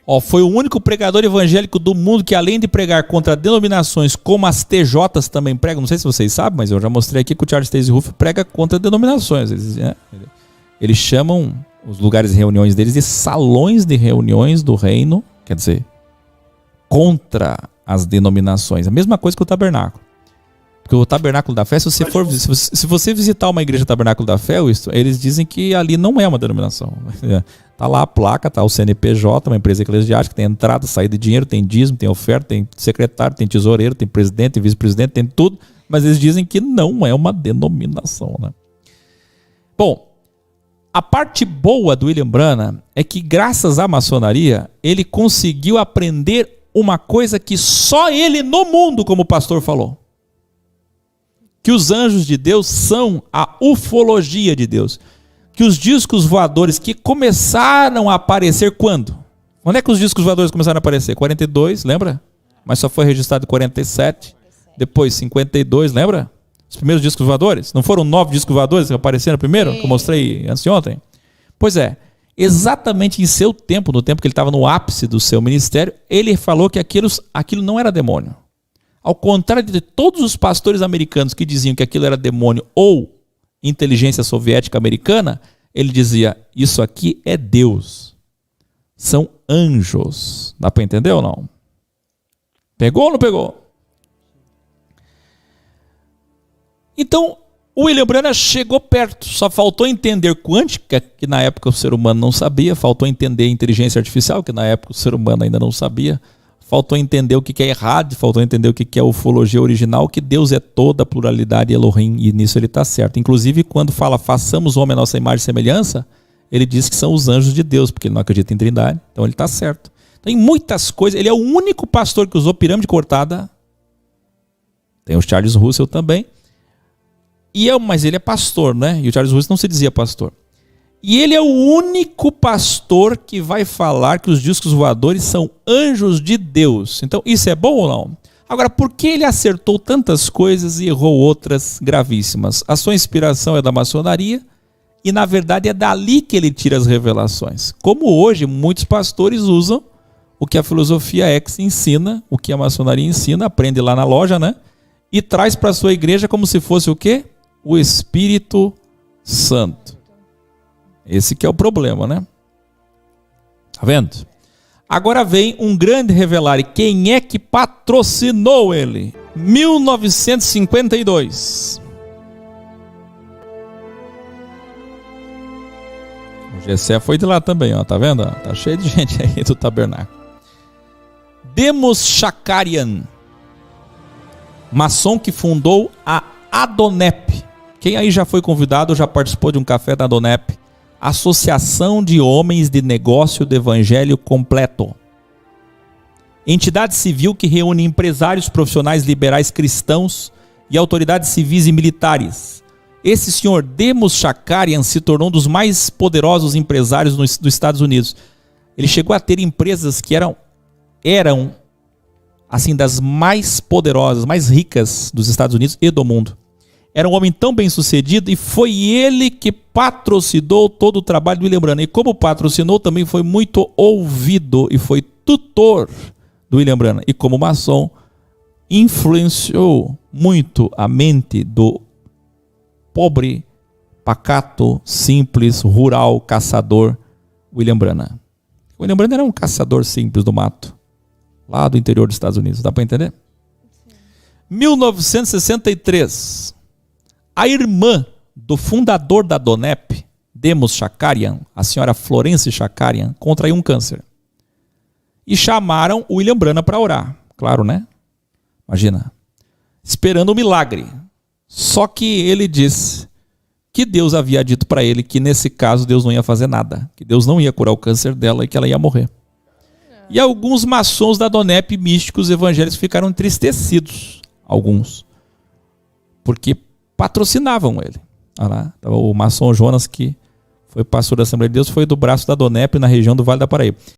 Ó, foi o único pregador evangélico do mundo que, além de pregar contra denominações como as TJs também pregam, não sei se vocês sabem, mas eu já mostrei aqui que o Charles Taze Ruff prega contra denominações. Eles chamam os lugares de reuniões deles de salões de reuniões do reino, quer dizer, contra as denominações. A mesma coisa que o tabernáculo. Porque o Tabernáculo da Fé, se você visitar uma igreja Tabernáculo da Fé, eles dizem que ali não é uma denominação. Tá lá a placa, tá o CNPJ, uma empresa eclesiástica, tem entrada, saída de dinheiro, tem dízimo, tem oferta, tem secretário, tem tesoureiro, tem presidente, tem vice-presidente, tem tudo, mas eles dizem que não é uma denominação, né? Bom, a parte boa do William Branham é que, graças à maçonaria, ele conseguiu aprender uma coisa que só ele no mundo, como o pastor falou. Que os anjos de Deus são a ufologia de Deus. Que os discos voadores que começaram a aparecer quando? Quando é que os discos voadores começaram a aparecer? 42, lembra? Mas só foi registrado em 47. Depois 52, lembra? Os primeiros discos voadores. Não foram 9 discos voadores que apareceram primeiro? Que eu mostrei antes de ontem? Pois é. Exatamente em seu tempo, no tempo que ele estava no ápice do seu ministério, ele falou que aquilo não era demônio. Ao contrário de todos os pastores americanos que diziam que aquilo era demônio ou inteligência soviética americana, ele dizia, isso aqui é Deus. São anjos. Dá para entender ou não? Pegou ou não pegou? Então, o William Branham chegou perto. Só faltou entender quântica, que na época o ser humano não sabia. Faltou entender inteligência artificial, que na época o ser humano ainda não sabia. Faltou entender o que é errado, faltou entender o que é ufologia original, que Deus é toda a pluralidade Elohim, e nisso ele está certo. Inclusive, quando fala, façamos o homem a nossa imagem e semelhança, ele diz que são os anjos de Deus, porque ele não acredita em trindade, então ele está certo. Tem muitas coisas, ele é o único pastor que usou pirâmide cortada, tem o Charles Russell também, mas ele é pastor, né? E o Charles Russell não se dizia pastor. E ele é o único pastor que vai falar que os discos voadores são anjos de Deus. Então, isso é bom ou não? Agora, por que ele acertou tantas coisas e errou outras gravíssimas? A sua inspiração é da maçonaria e, na verdade, é dali que ele tira as revelações. Como hoje, muitos pastores usam o que a filosofia X ensina, o que a maçonaria ensina, aprende lá na loja, né? E traz para a sua igreja como se fosse o quê? O Espírito Santo. Esse que é o problema, né? Tá vendo? Agora vem um grande revelar. E quem é que patrocinou ele? 1952. O Gessé foi de lá também, ó. Tá vendo? Tá cheio de gente aí do tabernáculo. Demos Shakarian, maçom que fundou a Adonep. Quem aí já foi convidado, já participou de um café da Adonep? Associação de Homens de Negócio do Evangelho Completo. Entidade civil que reúne empresários, profissionais liberais cristãos e autoridades civis e militares. Esse senhor Demos Shakarian se tornou um dos mais poderosos empresários dos Estados Unidos. Ele chegou a ter empresas que eram assim, das mais poderosas, mais ricas dos Estados Unidos e do mundo. Era um homem tão bem sucedido e foi ele que patrocinou todo o trabalho do William Branham. E como patrocinou, também foi muito ouvido e foi tutor do William Branham. E como maçom, influenciou muito a mente do pobre, pacato, simples, rural, caçador William Branham. O William Branham era um caçador simples do mato, lá do interior dos Estados Unidos. Dá para entender? Sim. 1963. A irmã do fundador da Adonep, Demos Shakarian, a senhora Florence Shakarian, contraiu um câncer. E chamaram o William Branham para orar. Claro, né? Imagina. Esperando um milagre. Só que ele disse que Deus havia dito para ele que nesse caso Deus não ia fazer nada. Que Deus não ia curar o câncer dela e que ela ia morrer. E alguns maçons da Adonep, místicos evangélicos, ficaram entristecidos. Alguns. Porque patrocinavam ele. Olha lá, o maçom Jonas, que foi pastor da Assembleia de Deus, foi do braço da Adonep na região do Vale da Paraíba.